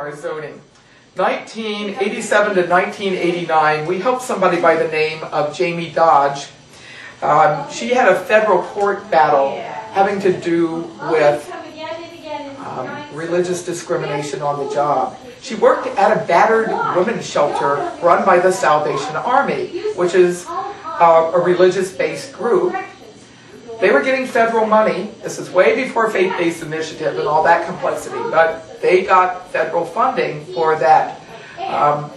our zoning. 1987 to 1989, we helped somebody by the name of Jamie Dodge. She had a federal court battle having to do with religious discrimination on the job. She worked at a battered women's shelter run by the Salvation Army, which is a religious-based group. They were getting federal money. This is way before faith-based initiative and all that complexity, but they got federal funding for that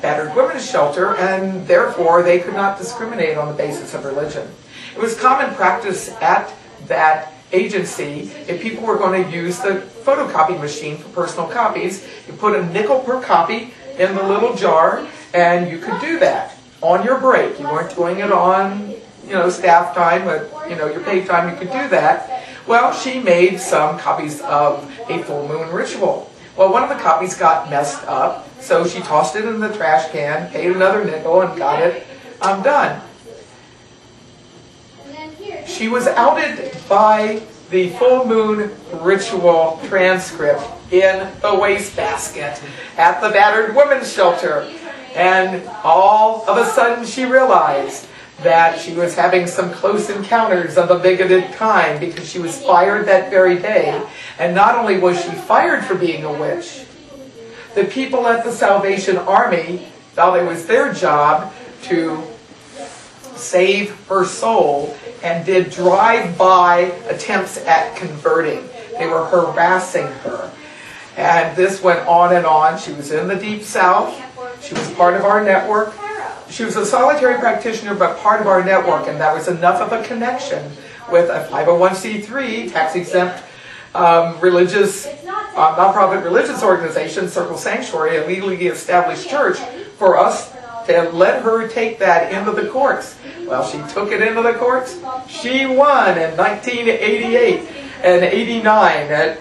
battered women's shelter, and therefore they could not discriminate on the basis of religion. It was common practice at that agency, if people were going to use the photocopy machine for personal copies, you put a nickel per copy in the little jar, and you could do that on your break. You weren't doing it on, staff time, but, your paid time, you could do that. Well, she made some copies of a full moon ritual. Well, one of the copies got messed up, so she tossed it in the trash can, paid another nickel, and got it done. She was outed by the full moon ritual transcript in the wastebasket at the battered women's shelter. And all of a sudden she realized that she was having some close encounters of a bigoted kind, because she was fired that very day. And not only was she fired for being a witch, the people at the Salvation Army felt it was their job to save her soul, and did drive-by attempts at converting. They were harassing her. And this went on and on. She was in the Deep South. She was part of our network. She was a solitary practitioner, but part of our network, and that was enough of a connection with a 501c3, tax-exempt nonprofit religious organization, Circle Sanctuary, a legally established church, for us to let her take that into the courts. Well, she took it into the courts. She won in 1988 and 89. And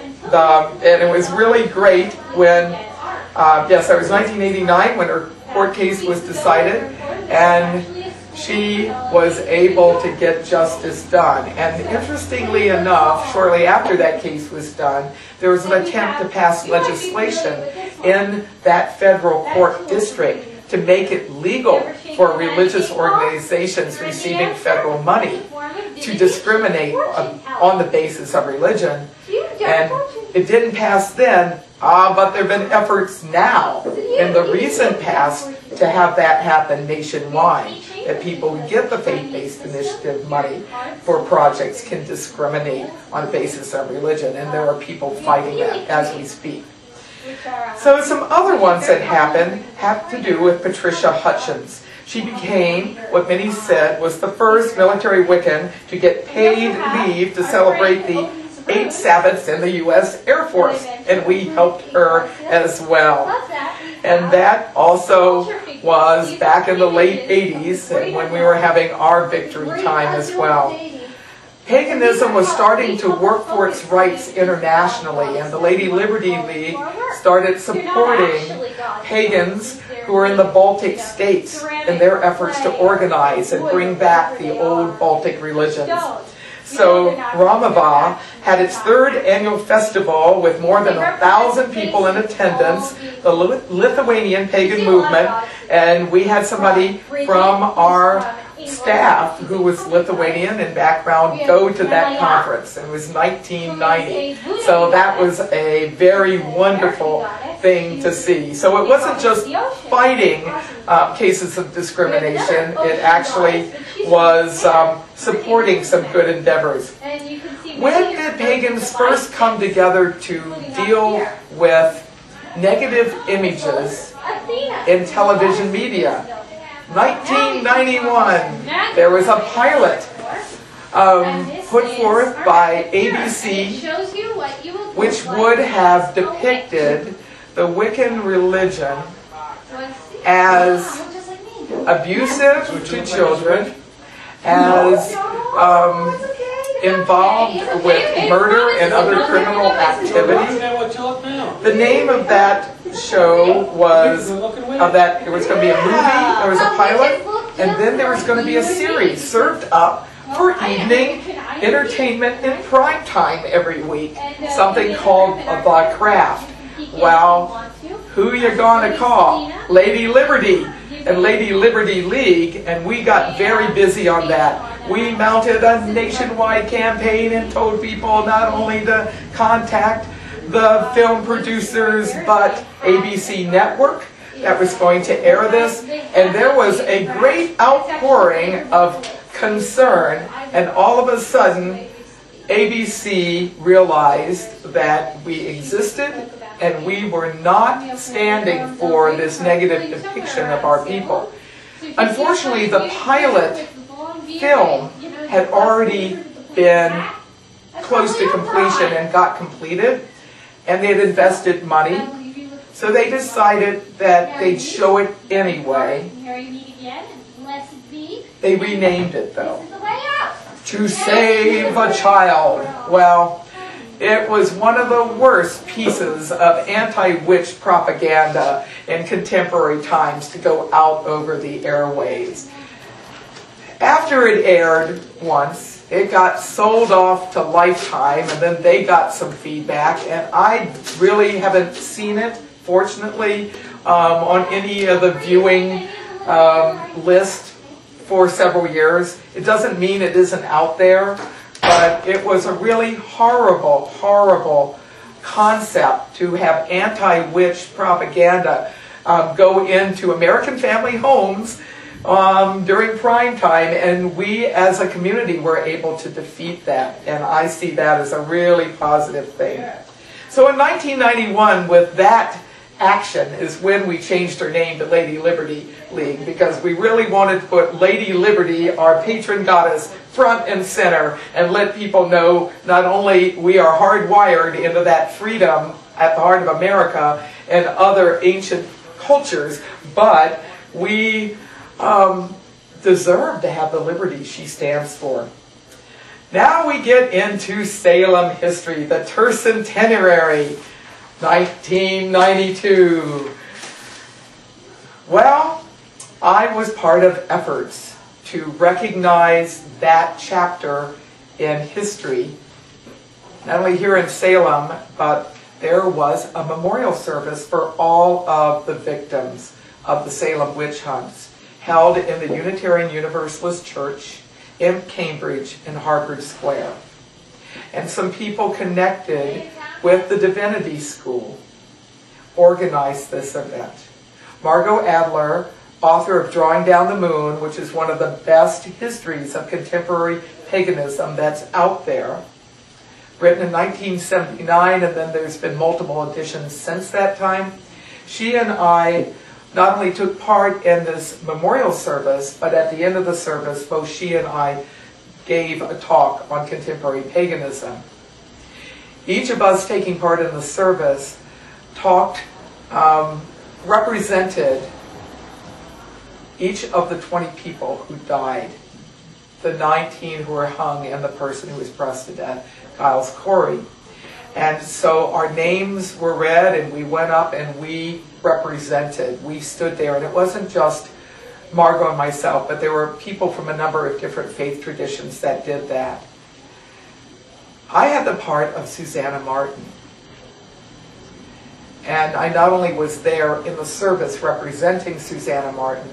it was really great when, yes, it was 1989 when her court case was decided, and she was able to get justice done. And interestingly enough, shortly after that case was done, there was an attempt to pass legislation in that federal court district to make it legal for religious organizations receiving federal money to discriminate on the basis of religion. And it didn't pass then, but there have been efforts now in the recent past to have that happen nationwide, that people who get the faith-based initiative money for projects can discriminate on the basis of religion, and there are people fighting that as we speak. So some other ones that happened have to do with Patricia Hutchins. She became, what many said, was the first military Wiccan to get paid leave to celebrate the 8 Sabbaths in the U.S. Air Force, and we helped her as well. And that also was back in the late 80s, and when we were having our victory time as well. Paganism was starting to work for its rights internationally, and the Lady Liberty League started supporting pagans who were in the Baltic states in their efforts to organize and bring back the old Baltic religions. So Ramava had its 3rd annual festival with more than 1,000 people in attendance, the Lithuanian pagan movement, and we had somebody from our staff who was Lithuanian in background go to that conference. It was 1990. So that was a very wonderful thing to see. So it wasn't just fighting cases of discrimination, it actually was supporting some good endeavors. When did pagans first come together to deal with negative images in television media? 1991, there was a pilot put forth by ABC, which would have depicted the Wiccan religion as abusive to children, as involved with murder and other criminal activity. The name of that show was that there was going to be a movie, there was a pilot, and then there was going to be a series served up for evening entertainment in prime time every week, something called The Craft. Well, who you gonna call? Lady Liberty and Lady Liberty League, and we got very busy on that. We mounted a nationwide campaign and told people not only to contact the film producers, but ABC Network that was going to air this. And there was a great outpouring of concern, and all of a sudden, ABC realized that we existed and we were not standing for this negative depiction of our people. Unfortunately, the pilot film had already been close to completion and got completed, and they had invested money, so they decided that they'd show it anyway. They renamed it, though, To Save a Child. Well, it was one of the worst pieces of anti-witch propaganda in contemporary times to go out over the airwaves. After it aired once, it got sold off to Lifetime, and then they got some feedback, and I really haven't seen it, fortunately, on any of the viewing list for several years. It doesn't mean it isn't out there, but it was a really horrible, horrible concept to have anti-witch propaganda go into American family homes during prime time, and we as a community were able to defeat that, and I see that as a really positive thing. So in 1991, with that action, is when we changed our name to Lady Liberty League, because we really wanted to put Lady Liberty, our patron goddess, front and center, and let people know not only we are hardwired into that freedom at the heart of America and other ancient cultures, but we deserve to have the liberty she stands for. Now we get into Salem history, the tercentenary, 1992. Well, I was part of efforts to recognize that chapter in history, not only here in Salem, but there was a memorial service for all of the victims of the Salem witch hunts, held in the Unitarian Universalist Church in Cambridge in Harvard Square. And some people connected with the Divinity School organized this event. Margot Adler, author of Drawing Down the Moon, which is one of the best histories of contemporary paganism that's out there, written in 1979, and then there's been multiple editions since that time. She and I not only took part in this memorial service, but at the end of the service, both she and I gave a talk on contemporary paganism. Each of us taking part in the service talked, represented each of the 20 people who died, the 19 who were hung, and the person who was pressed to death, Giles Corey. And so our names were read, and we went up and we represented. We stood there, and it wasn't just Margot and myself, but there were people from a number of different faith traditions that did that. I had the part of Susanna Martin. And I not only was there in the service representing Susanna Martin,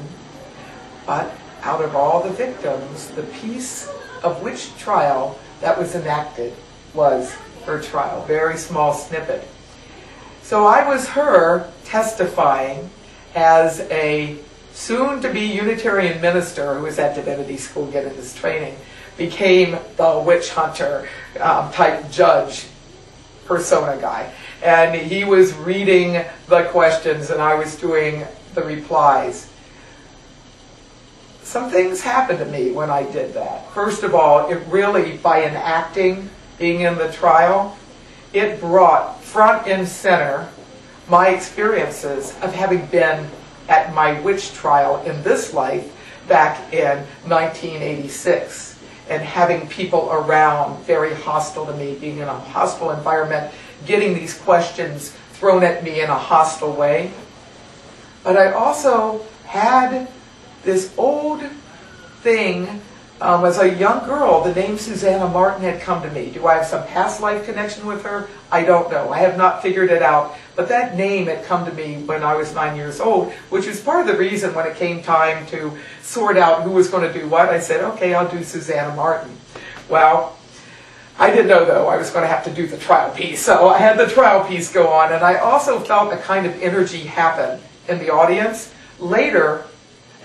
but out of all the victims, the piece of witch trial that was enacted was her trial. Very small snippet. So I was her testifying as a soon-to-be Unitarian minister who was at Divinity School getting this training, became the witch hunter type judge persona guy. And he was reading the questions and I was doing the replies. Some things happened to me when I did that. First of all, it really, by enacting, being in the trial, it brought front and center my experiences of having been at my witch trial in this life back in 1986, and having people around very hostile to me, being in a hostile environment, getting these questions thrown at me in a hostile way. But I also had this old thing. As a young girl, the name Susanna Martin had come to me. Do I have some past life connection with her? I don't know. I have not figured it out. But that name had come to me when I was 9 years old, which is part of the reason when it came time to sort out who was going to do what, I said, okay, I'll do Susanna Martin. Well, I didn't know, though, I was going to have to do the trial piece. So I had the trial piece go on, and I also felt a kind of energy happen in the audience. Later,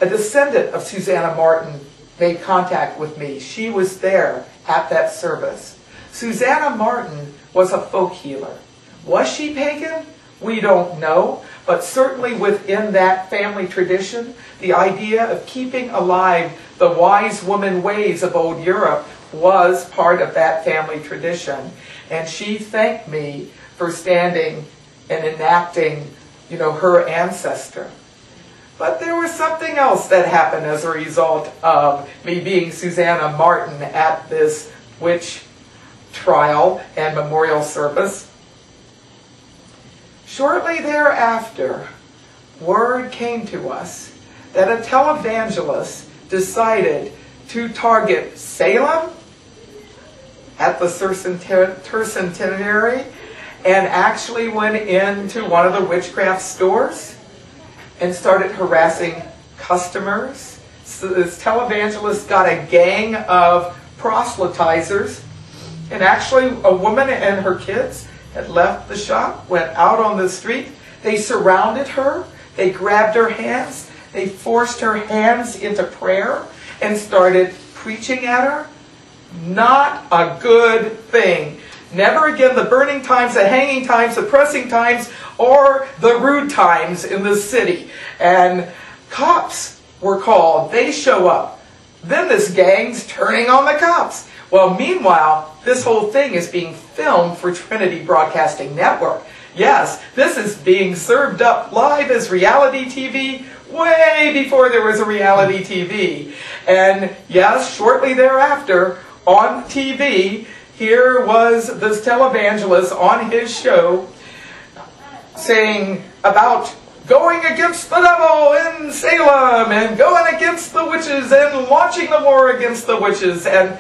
a descendant of Susanna Martin made contact with me. She was there at that service. Susanna Martin was a folk healer. Was she pagan? We don't know, but certainly within that family tradition, the idea of keeping alive the wise woman ways of old Europe was part of that family tradition. And she thanked me for standing and enacting, her ancestor. But there was something else that happened as a result of me being Susanna Martin at this witch trial and memorial service. Shortly thereafter, word came to us that a televangelist decided to target Salem at the tercentenary and actually went into one of the witchcraft stores and started harassing customers. So this televangelist got a gang of proselytizers, and actually a woman and her kids had left the shop, went out on the street. They surrounded her. They grabbed her hands. They forced her hands into prayer and started preaching at her. Not a good thing. Never again the burning times, the hanging times, the pressing times, or the rude times in the city. And cops were called. They show up. Then this gang's turning on the cops. Well, meanwhile, this whole thing is being filmed for Trinity Broadcasting Network. Yes, this is being served up live as reality TV way before there was a reality TV. And yes, shortly thereafter, on TV, here was this televangelist on his show saying about going against the devil in Salem and going against the witches and launching the war against the witches and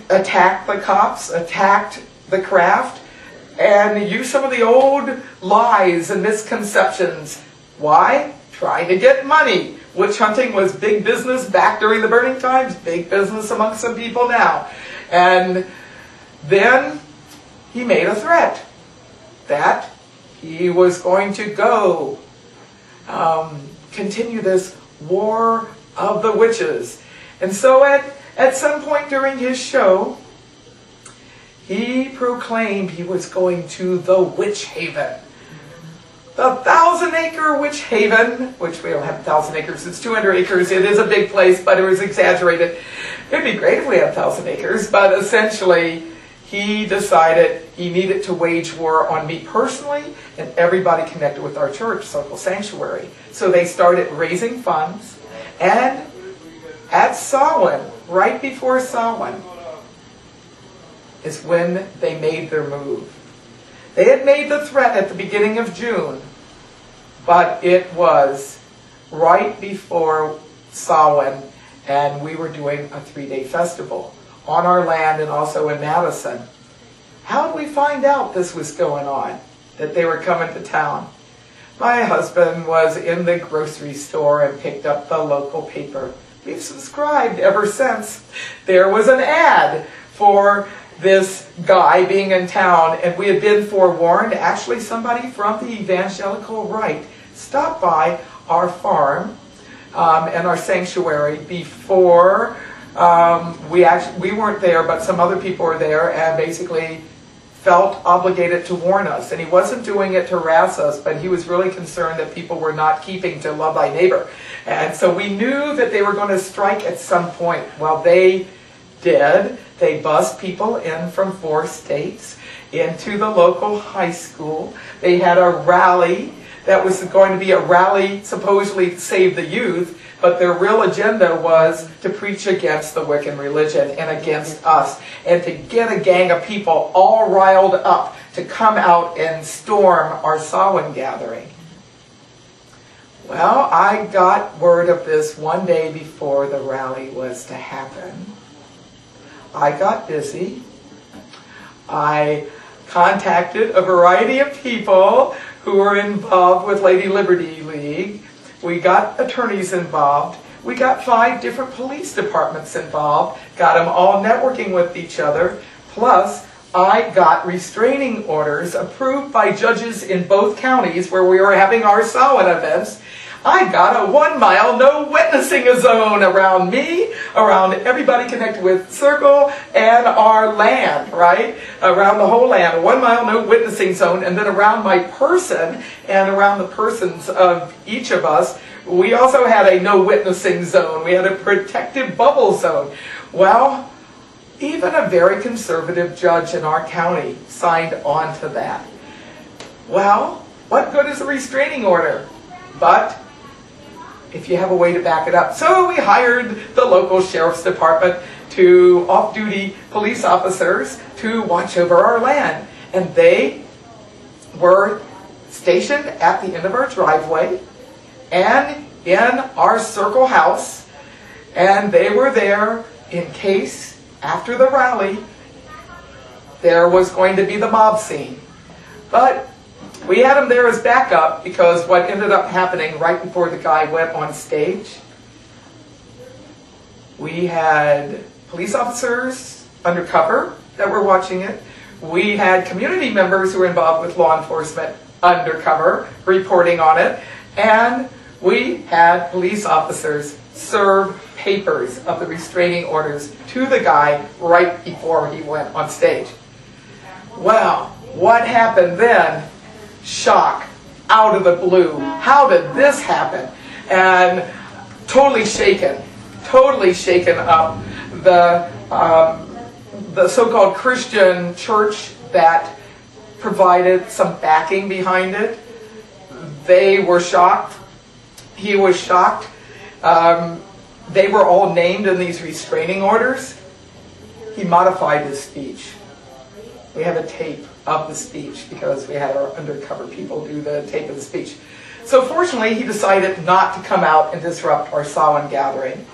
attacked the cops, attacked the craft, and used some of the old lies and misconceptions. Why? Trying to get money. Witch hunting was big business back during the burning times, big business among some people now. And then he made a threat that he was going to go continue this war of the witches. And so at some point during his show, he proclaimed he was going to the Witch Haven. The 1,000-acre Witch Haven, which we don't have 1,000 acres, it's 200 acres. It is a big place, but it was exaggerated. It'd be great if we had 1,000 acres, but essentially he decided he needed to wage war on me personally and everybody connected with our church, Circle Sanctuary. So they started raising funds, and at Salem, right before Salem, is when they made their move. They had made the threat at the beginning of June, but it was right before Salem, and we were doing a 3-day festival on our land and also in Madison. How did we find out this was going on, that they were coming to town? My husband was in the grocery store and picked up the local paper. We've subscribed ever since. There was an ad for this guy being in town, and we had been forewarned. Actually, somebody from the evangelical right stopped by our farm and our sanctuary before we weren't there, but some other people were there, and basically felt obligated to warn us. And he wasn't doing it to harass us, but he was really concerned that people were not keeping to love thy neighbor. And so we knew that they were going to strike at some point. Well, they did. They bussed people in from 4 states into the local high school. They had a rally that was going to be a rally supposedly to save the youth, but their real agenda was to preach against the Wiccan religion and against us, and to get a gang of people all riled up to come out and storm our Samhain gathering. Well, I got word of this one day before the rally was to happen. I got busy. I contacted a variety of people who were involved with Lady Liberty League. We got attorneys involved. We got 5 different police departments involved, got them all networking with each other. Plus, I got restraining orders approved by judges in both counties where we were having our Samhain events. I got a 1-mile no witnessing zone around me, around everybody connected with Circle and our land, right? Around the whole land, a 1-mile no witnessing zone, and then around my person and around the persons of each of us, we also had a no witnessing zone. We had a protective bubble zone. Well, even a very conservative judge in our county signed on to that. Well, what good is a restraining order? But if you have a way to back it up. So we hired the local sheriff's department to off-duty police officers to watch over our land. And they were stationed at the end of our driveway and in our Circle house. And they were there in case, after the rally, there was going to be the mob scene. But we had them there as backup because what ended up happening right before the guy went on stage, we had police officers undercover that were watching it. We had community members who were involved with law enforcement undercover reporting on it. And we had police officers serve papers of the restraining orders to the guy right before he went on stage. Well, what happened then? Shock, out of the blue. How did this happen? And totally shaken up the so-called Christian church that provided some backing behind it. They were shocked. He was shocked. They were all named in these restraining orders. He modified his speech. We have a tape of the speech because we had our undercover people do the tape of the speech. So fortunately, he decided not to come out and disrupt our Samhain gathering.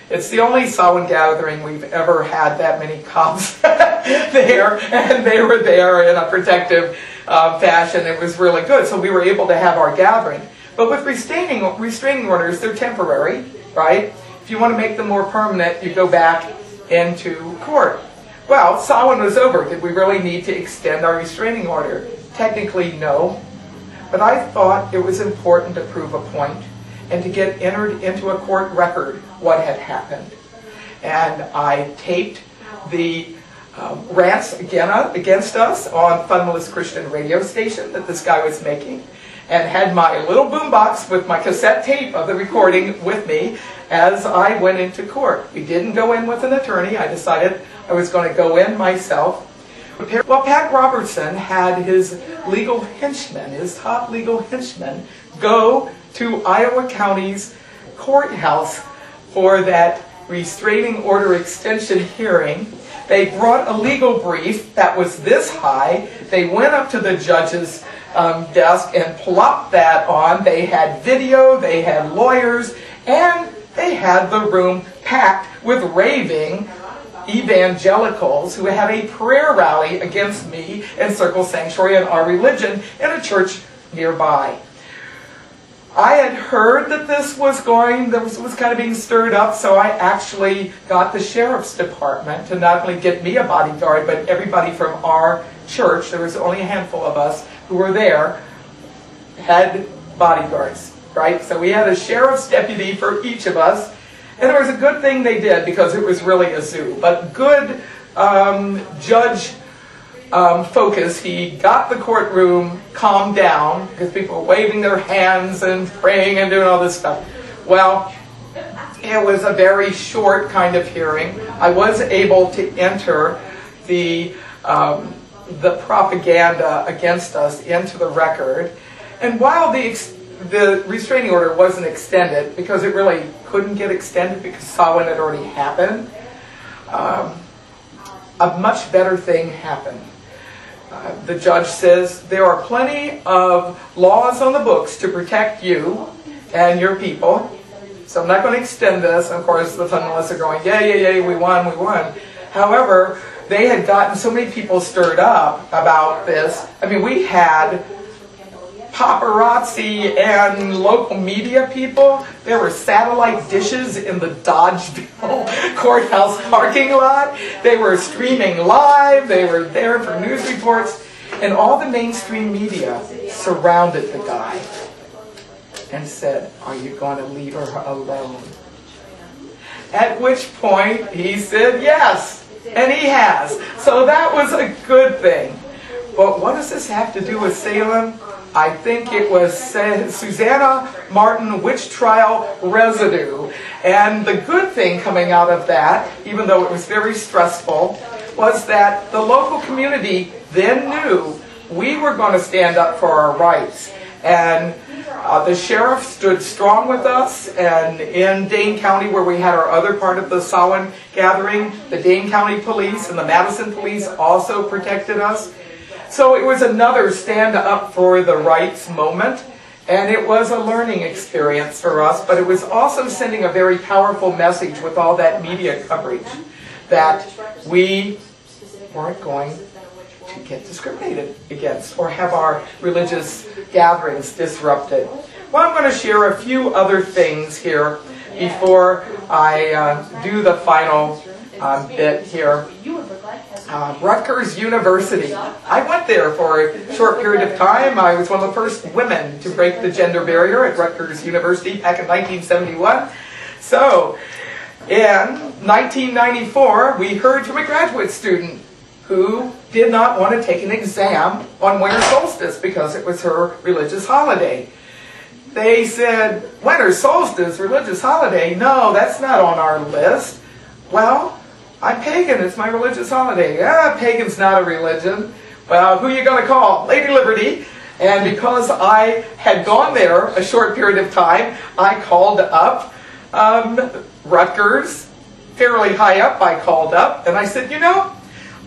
It's the only Samhain gathering we've ever had that many cops there, and they were there in a protective fashion. It was really good, so we were able to have our gathering. But with restraining orders, they're temporary, right? If you want to make them more permanent, you go back into court. Well, Samhain was over. Did we really need to extend our restraining order? Technically, no. But I thought it was important to prove a point and to get entered into a court record what had happened. And I taped the rants against us on Fundamentalist Christian radio station that this guy was making, and had my little boombox with my cassette tape of the recording with me as I went into court. We didn't go in with an attorney. I decided I was going to go in myself. Well, Pat Robertson had his legal henchman, his top legal henchman, go to Iowa County's courthouse for that restraining order extension hearing. They brought a legal brief that was this high. They went up to the judge's desk and plopped that on. They had video, they had lawyers, and they had the room packed with raving evangelicals who had a prayer rally against me and Circle Sanctuary and our religion in a church nearby. I had heard that this was kind of being stirred up, so I actually got the sheriff's department to not only get me a bodyguard, but everybody from our church, there was only a handful of us who were there, had bodyguards, right? So we had a sheriff's deputy for each of us. And it was a good thing they did because it was really a zoo. But good judge focus. He got the courtroom calmed down because people were waving their hands and praying and doing all this stuff. Well, it was a very short kind of hearing. I was able to enter the propaganda against us into the record. And while the restraining order wasn't extended, because it really couldn't get extended because Samhain had already happened, a much better thing happened. The judge says, there are plenty of laws on the books to protect you and your people, so I'm not going to extend this. Of course, the fundamentalists are going, yay, we won. However, they had gotten so many people stirred up about this. I mean, we had paparazzi and local media people. There were satellite dishes in the Dodgeville courthouse parking lot. They were streaming live. They were there for news reports. And all the mainstream media surrounded the guy and said, "Are you going to leave her alone?" At which point he said yes, and he has. So that was a good thing. But what does this have to do with Salem? I think it was Susanna Martin witch trial residue. And the good thing coming out of that, even though it was very stressful, was that the local community then knew we were going to stand up for our rights. And the sheriff stood strong with us, and in Dane County, where we had our other part of the Samhain gathering, the Dane County Police and the Madison Police also protected us. So it was another stand up for the rights moment, and it was a learning experience for us, but it was also sending a very powerful message with all that media coverage that we weren't going to get discriminated against or have our religious gatherings disrupted. Well, I'm going to share a few other things here before I do the final bit here. Rutgers University. I went there for a short period of time. I was one of the first women to break the gender barrier at Rutgers University back in 1971. So, in 1994, we heard from a graduate student who did not want to take an exam on winter solstice because it was her religious holiday. They said, "Winter solstice, religious holiday? No, that's not on our list." "Well, I'm pagan, it's my religious holiday." "Pagan's not a religion." "Well, who are you going to call?" "Lady Liberty." And because I had gone there a short period of time, I called up Rutgers, fairly high up I called up, and I said, "You know,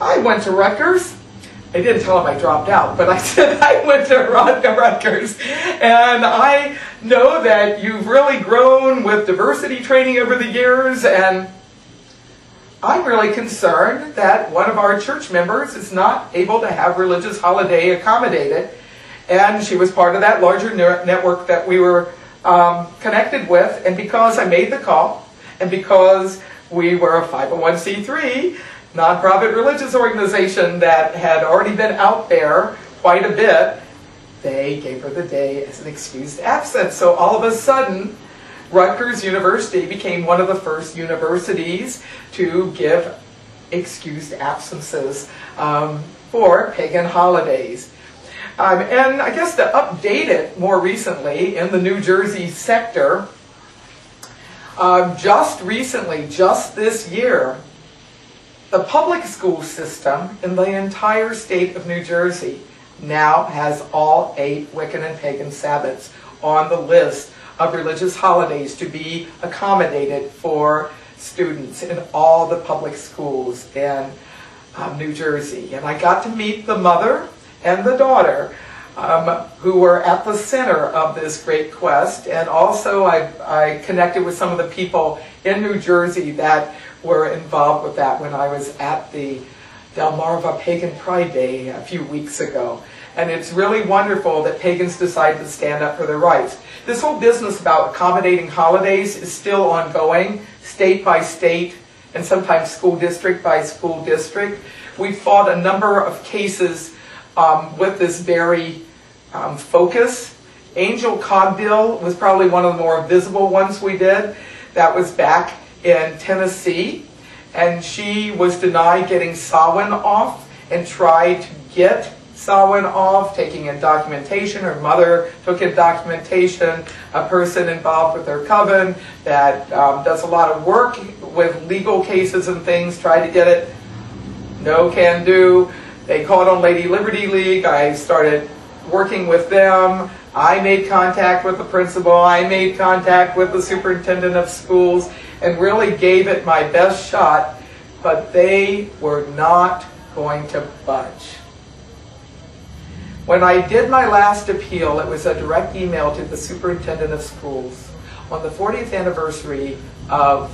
I went to Rutgers." I didn't tell him I dropped out, but I said I went to Rutgers, and I know that you've really grown with diversity training over the years, and I'm really concerned that one of our church members is not able to have religious holiday accommodated. And she was part of that larger network that we were connected with, and because I made the call, and because we were a 501c3, nonprofit religious organization that had already been out there quite a bit, they gave her the day as an excused absence. So all of a sudden, Rutgers University became one of the first universities to give excused absences for pagan holidays. And I guess to update it more recently, in the New Jersey sector, just recently, just this year, the public school system in the entire state of New Jersey now has all 8 Wiccan and pagan Sabbaths on the list of religious holidays to be accommodated for students in all the public schools in New Jersey. And I got to meet the mother and the daughter who were at the center of this great quest. And also I connected with some of the people in New Jersey that were involved with that when I was at the Delmarva Pagan Pride Day a few weeks ago. And it's really wonderful that pagans decided to stand up for their rights. This whole business about accommodating holidays is still ongoing, state by state, and sometimes school district by school district. We fought a number of cases with this very focus. Angel Cogdill was probably one of the more visible ones we did. That was back in Tennessee, and she was denied getting Samhain off and tried to get Samhain off, taking in documentation. Her mother took in documentation. A person involved with her coven that does a lot of work with legal cases and things, tried to get it. No can do. They called on Lady Liberty League. I started working with them. I made contact with the principal. I made contact with the superintendent of schools and really gave it my best shot, but they were not going to budge. When I did my last appeal, it was a direct email to the superintendent of schools on the 40th anniversary of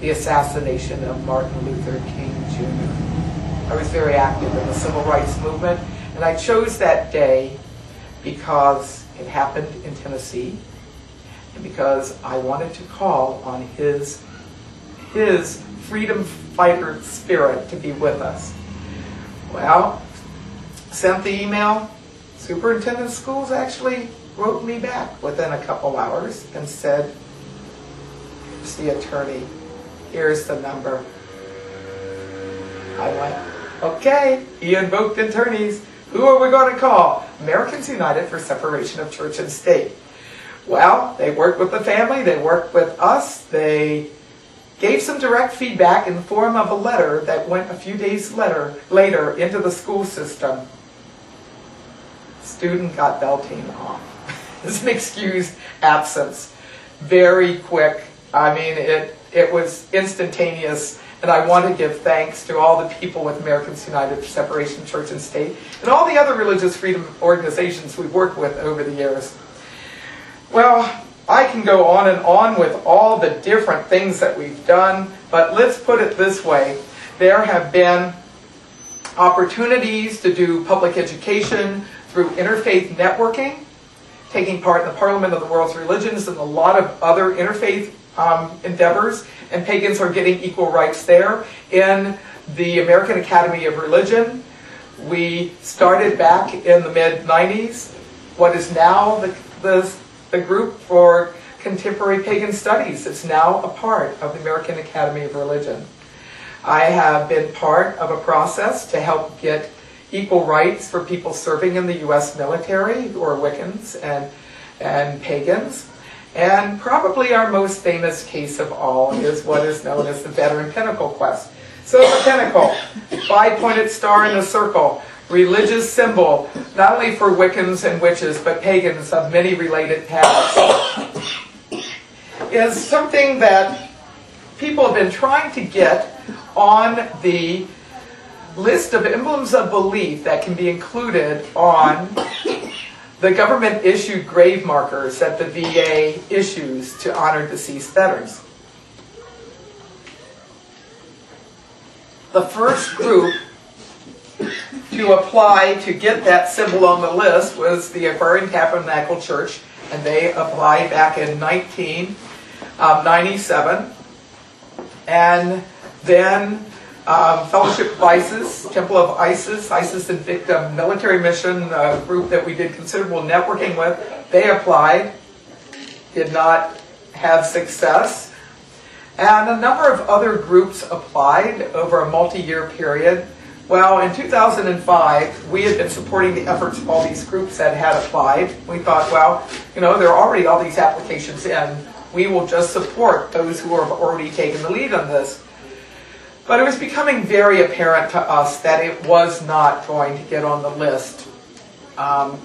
the assassination of Martin Luther King Jr. I was very active in the civil rights movement, and I chose that day because it happened in Tennessee, and because I wanted to call on his freedom fighter spirit to be with us. Well, sent the email. Superintendent of schools actually wrote me back within a couple hours and said, here's the attorney, here's the number. I went, okay, he invoked attorneys. Who are we going to call? Americans United for Separation of Church and State. Well, they worked with the family, they worked with us, they gave some direct feedback in the form of a letter that went a few days later into the school system. Student got belting off. It's an excused absence. Very quick. I mean, it was instantaneous. And I want to give thanks to all the people with Americans United for Separation of Church and State and all the other religious freedom organizations we've worked with over the years. Well, I can go on and on with all the different things that we've done, but let's put it this way. There have been opportunities to do public education through interfaith networking, taking part in the Parliament of the World's Religions and a lot of other interfaith endeavors, and pagans are getting equal rights there. In the American Academy of Religion, we started back in the mid-90s, what is now the group for contemporary pagan studies. It's now a part of the American Academy of Religion. I have been part of a process to help get equal rights for people serving in the U.S. military who are Wiccans and pagans. And probably our most famous case of all is what is known as the Veteran Pinnacle Quest. So the pinnacle, 5-pointed star in a circle, religious symbol, not only for Wiccans and witches, but pagans of many related paths, is something that people have been trying to get on the list of emblems of belief that can be included on the government-issued grave markers that the VA issues to honor deceased veterans. The first group to apply to get that symbol on the list was the Aquarian Tabernacle Church, and they applied back in 1997. And then Fellowship of Isis, Temple of Isis, Isis and Victim Military Mission, a group that we did considerable networking with, they applied, did not have success. And a number of other groups applied over a multi-year period. Well, in 2005, we had been supporting the efforts of all these groups that had applied. We thought, well, you know, there are already all these applications in. We will just support those who have already taken the lead on this. But it was becoming very apparent to us that it was not going to get on the list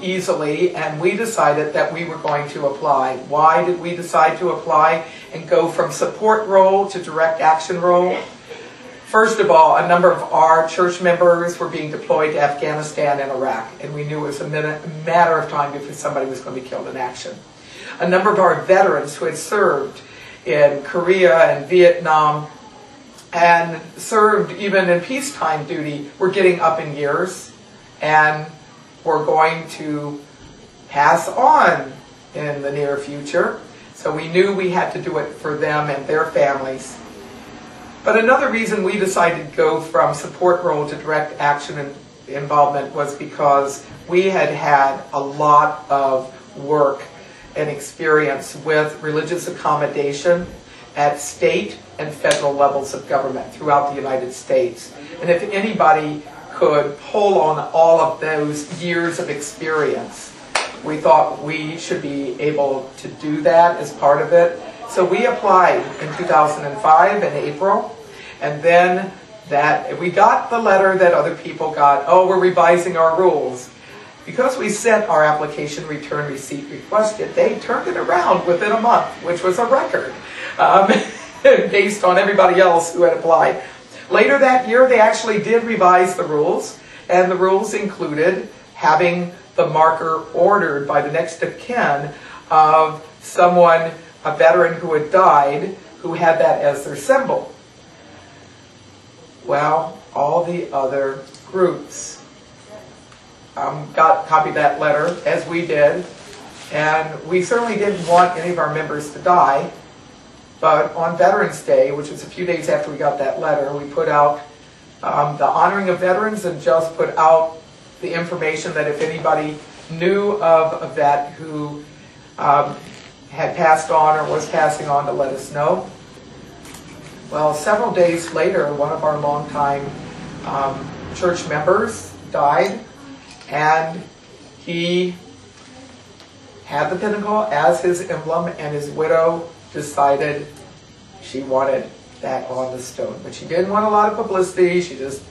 easily, and we decided that we were going to apply. Why did we decide to apply and go from support role to direct action role? First of all, a number of our church members were being deployed to Afghanistan and Iraq, and we knew it was a matter of time before somebody was going to be killed in action. A number of our veterans who had served in Korea and Vietnam and served even in peacetime duty were getting up in years and were going to pass on in the near future. So we knew we had to do it for them and their families. But another reason we decided to go from support role to direct action involvement was because we had had a lot of work and experience with religious accommodation at state and federal levels of government throughout the United States. And if anybody could pull on all of those years of experience, we thought we should be able to do that as part of it. So we applied in 2005 in April, and then we got the letter that other people got, oh, we're revising our rules. Because we sent our application return receipt requested, they turned it around within a month, which was a record, based on everybody else who had applied. Later that year, they actually did revise the rules, and the rules included having the marker ordered by the next of kin of someone, a veteran who had died, who had that as their symbol. Well, all the other groups got copied that letter, as we did, and we certainly didn't want any of our members to die. But on Veterans Day, which was a few days after we got that letter, we put out the honoring of veterans and just put out the information that if anybody knew of a vet who had passed on or was passing on, to let us know. Well, several days later, one of our longtime church members died, and he had the pinnacle as his emblem, and his widow decided she wanted that on the stone. But she didn't want a lot of publicity. She just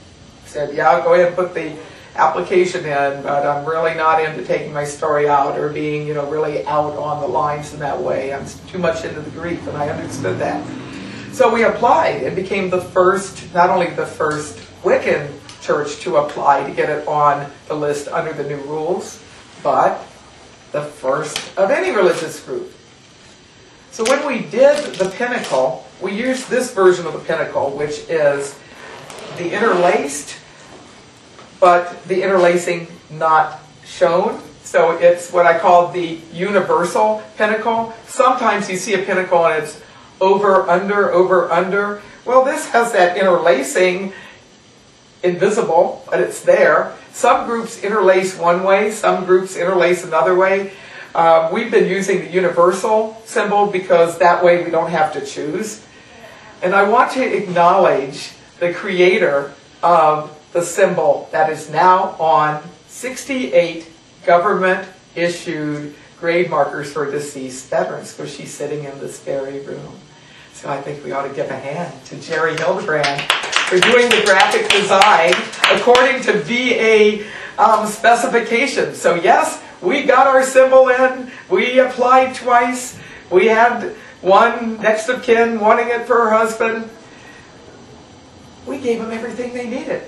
said, yeah, go ahead and put the application in, but I'm really not into taking my story out or being, really out on the lines in that way. I'm too much into the grief, and I understood that. So we applied and became the first, not only the first Wiccan church to apply to get it on the list under the new rules, but the first of any religious group. So when we did the pinnacle, we used this version of the pinnacle, which is the interlaced, but the interlacing not shown. So it's what I call the universal pinnacle. Sometimes you see a pinnacle and it's over, under, over, under. Well, this has that interlacing invisible, but it's there. Some groups interlace one way, some groups interlace another way. We've been using the universal symbol because that way we don't have to choose. And I want to acknowledge the creator of the symbol that is now on 68 government-issued grave markers for deceased veterans, because she's sitting in this very room. So I think we ought to give a hand to Jerry Hildebrand for doing the graphic design according to VA specifications. So yes, we got our symbol in. We applied twice. We had one next of kin wanting it for her husband. We gave them everything they needed.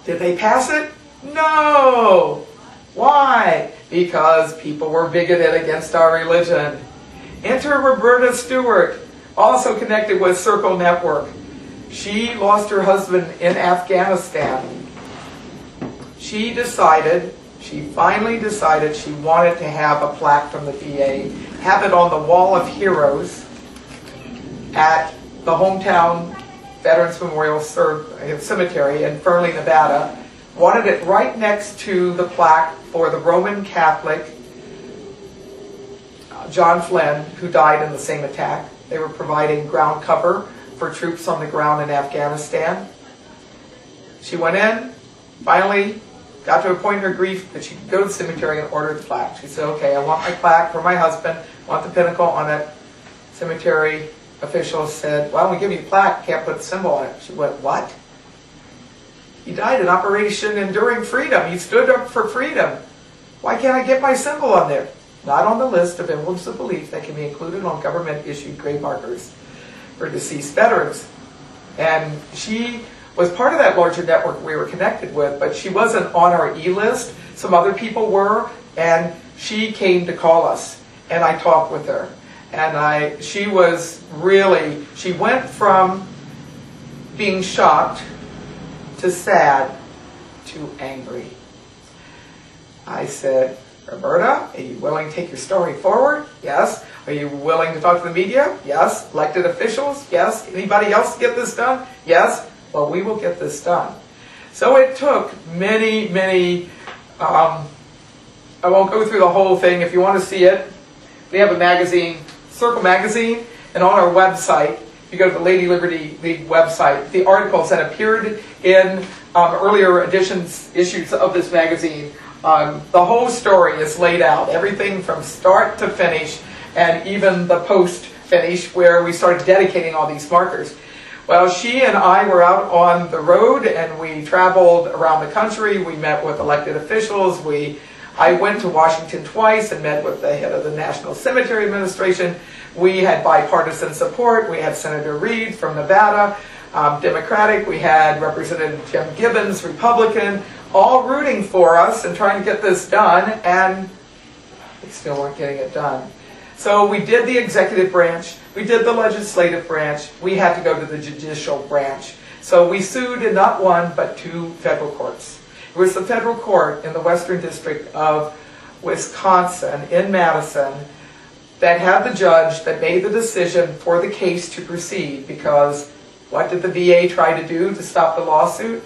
Did they pass it? No! Why? Because people were bigoted against our religion. Enter Roberta Stewart, also connected with Circle Network. She lost her husband in Afghanistan. She finally decided she wanted to have a plaque from the VA, have it on the Wall of Heroes at the hometown Veterans Memorial Cemetery in Fernley, Nevada. Wanted it right next to the plaque for the Roman Catholic John Flynn, who died in the same attack. They were providing ground cover for troops on the ground in Afghanistan. She went in, finally got to a point in her grief that she could go to the cemetery and order the plaque. She said, okay, I want my plaque for my husband, I want the pinnacle on it. Cemetery officials said, why don't we give you the plaque, can't put the symbol on it. She went, what? He died in Operation Enduring Freedom. He stood up for freedom. Why can't I get my symbol on there? Not on the list of emblems of belief that can be included on government-issued grave markers for deceased veterans. And she was part of that larger network we were connected with, but she wasn't on our E-list. Some other people were, and she came to call us, and I talked with her. And she went from being shocked to sad to angry. I said, Roberta, are you willing to take your story forward? Yes. Are you willing to talk to the media? Yes. Elected officials? Yes. Anybody else get this done? Yes. Well, we will get this done. So it took many, I won't go through the whole thing. If you want to see it, we have a magazine, Circle Magazine, and on our website, if you go to the Lady Liberty League website, the articles that appeared in earlier issues of this magazine, the whole story is laid out, everything from start to finish, and even the post-finish where we started dedicating all these markers. Well, she and I were out on the road, and we traveled around the country. We met with elected officials. I went to Washington twice and met with the head of the National Cemetery Administration. We had bipartisan support. We had Senator Reid from Nevada, Democratic. We had Representative Jim Gibbons, Republican, all rooting for us and trying to get this done, and they still weren't getting it done. So we did the executive branch. We did the legislative branch. We had to go to the judicial branch. So we sued in not one, but two federal courts. It was the federal court in the Western District of Wisconsin, in Madison, that had the judge that made the decision for the case to proceed, because what did the VA try to do to stop the lawsuit?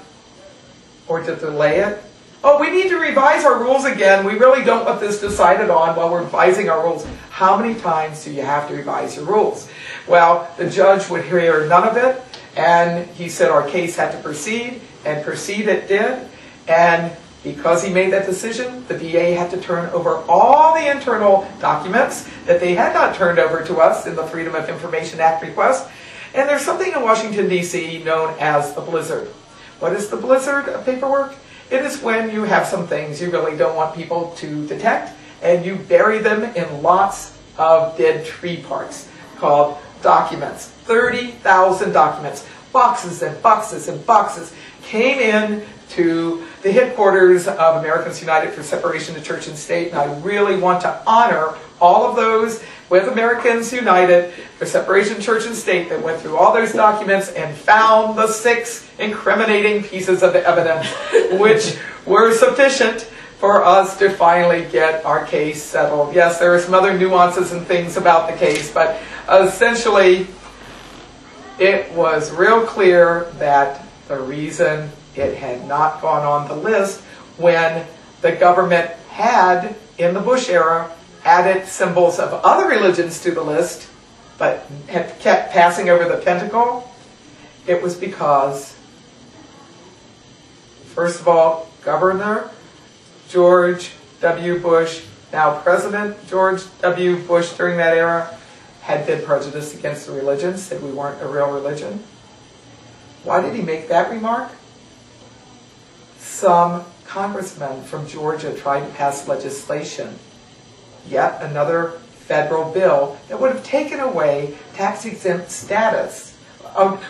Or to delay it? Oh, we need to revise our rules again. We really don't want this decided on while we're revising our rules. How many times do you have to revise your rules? Well, the judge would hear none of it, and he said our case had to proceed, and proceed it did. And because he made that decision, the VA had to turn over all the internal documents that they had not turned over to us in the Freedom of Information Act request. And there's something in Washington, D.C. known as the blizzard. What is the blizzard of paperwork? It is when you have some things you really don't want people to detect, and you bury them in lots of dead tree parts called documents. 30,000 documents, boxes and boxes and boxes, came in to the headquarters of Americans United for Separation of Church and State, and I really want to honor all of those with Americans United for Separation of Church and State that went through all those documents and found the 6 incriminating pieces of evidence which were sufficient for us to finally get our case settled. Yes, there are some other nuances and things about the case, but essentially it was real clear that the reason it had not gone on the list when the government had, in the Bush era, added symbols of other religions to the list, but had kept passing over the pentacle, it was because, first of all, Governor George W. Bush, now President George W. Bush during that era, had been prejudiced against the religion, said we weren't a real religion. Why did he make that remark? Some congressmen from Georgia tried to pass legislation, yet another federal bill that would have taken away tax-exempt status.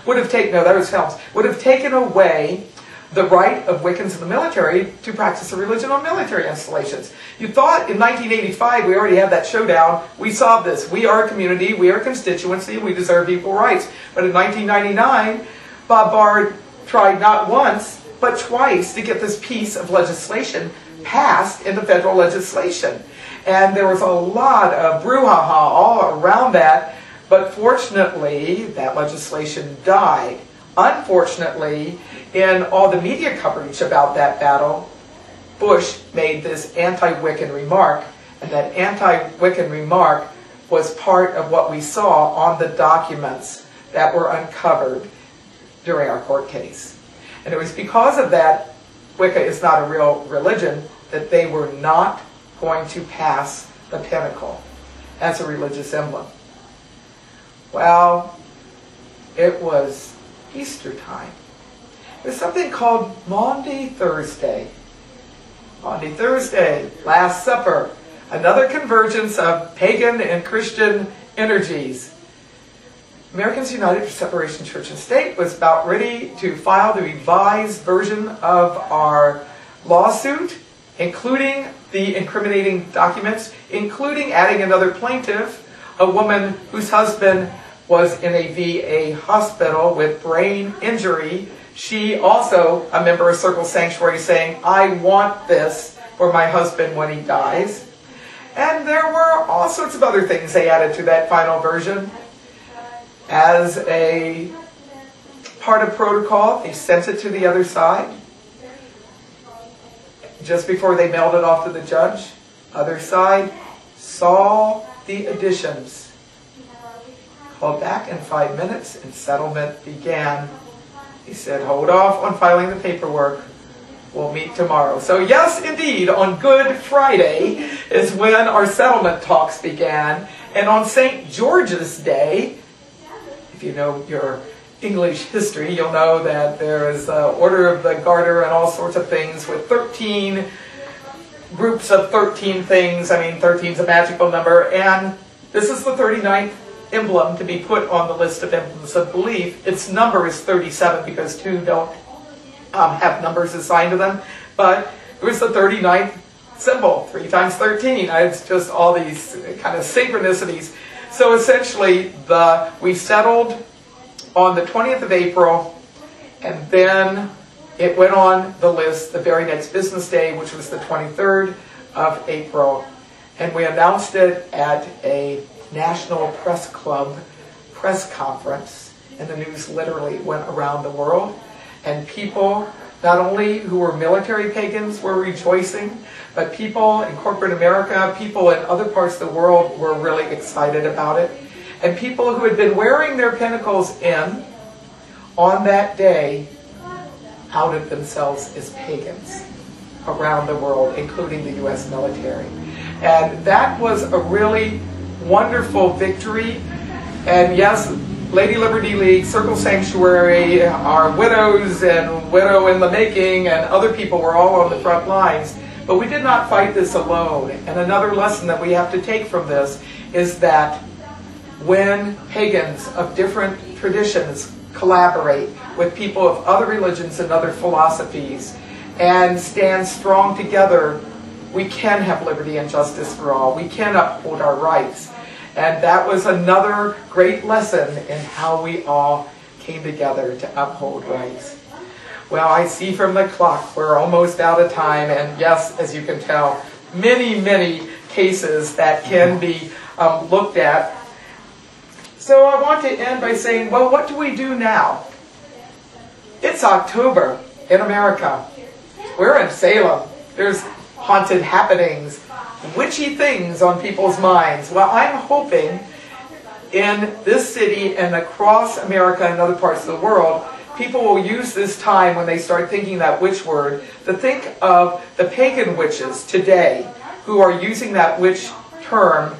Would have taken away the right of Wiccans in the military to practice a religion on military installations. You thought in 1985 we already had that showdown. We solved this. We are a community, we are a constituency, we deserve equal rights. But in 1999, Bob Bard tried not once, but twice to get this piece of legislation passed into federal legislation. And there was a lot of brouhaha all around that, but fortunately, that legislation died. Unfortunately, in all the media coverage about that battle, Bush made this anti-Wiccan remark, and that anti-Wiccan remark was part of what we saw on the documents that were uncovered during our court case. And it was because of that, Wicca is not a real religion, that they were not going to pass the pinnacle as a religious emblem. Well, it was Easter time. There's something called Maundy Thursday. Maundy Thursday, Last Supper, another convergence of pagan and Christian energies. Americans United for Separation of Church and State was about ready to file the revised version of our lawsuit, including the incriminating documents, including adding another plaintiff, a woman whose husband was in a VA hospital with brain injury. She also, a member of Circle Sanctuary, saying, I want this for my husband when he dies. And there were all sorts of other things they added to that final version. As a part of protocol, they sent it to the other side. Just before they mailed it off to the judge, other side saw the additions. Called back in 5 minutes and settlement began. He said, hold off on filing the paperwork. We'll meet tomorrow. So yes, indeed, on Good Friday is when our settlement talks began. And on St. George's Day, if you know your English history, you'll know that there is Order of the Garter and all sorts of things with 13 groups of 13 things. I mean, 13 is a magical number. And this is the 39th emblem to be put on the list of emblems of belief. Its number is 37 because 2 don't have numbers assigned to them. But it was the 39th symbol, 3 times 13. It's just all these kind of synchronicities. So essentially, we settled on the 20th of April, And then it went on the list the very next business day, which was the 23rd of April. And we announced it at a National Press Club press conference. And the news literally went around the world. And people, not only who were military pagans, were rejoicing, but people in corporate America, people in other parts of the world were really excited about it. And people who had been wearing their pentacles in on that day outed themselves as pagans around the world, including the U.S. military. And that was a really wonderful victory. And yes, Lady Liberty League, Circle Sanctuary, our widows and Widow in the Making and other people were all on the front lines. But we did not fight this alone. And another lesson that we have to take from this is that when pagans of different traditions collaborate with people of other religions and other philosophies and stand strong together, we can have liberty and justice for all. We can uphold our rights. And that was another great lesson in how we all came together to uphold rights. Well, I see from the clock we're almost out of time, and yes, as you can tell, many, many cases that can be looked at. So I want to end by saying, well, what do we do now? It's October in America. We're in Salem. There's haunted happenings, witchy things on people's minds. Well, I'm hoping in this city and across America and other parts of the world, people will use this time when they start thinking that witch word to think of the pagan witches today who are using that witch term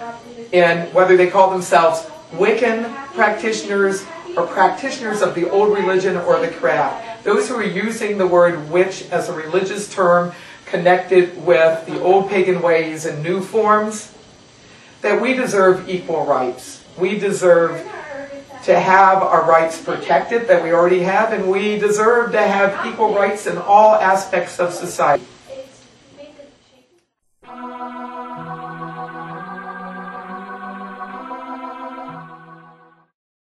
in whether they call themselves Wiccan practitioners or practitioners of the old religion or the craft. Those who are using the word witch as a religious term connected with the old pagan ways and new forms, that we deserve equal rights. We deserve to have our rights protected that we already have, and we deserve to have equal rights in all aspects of society.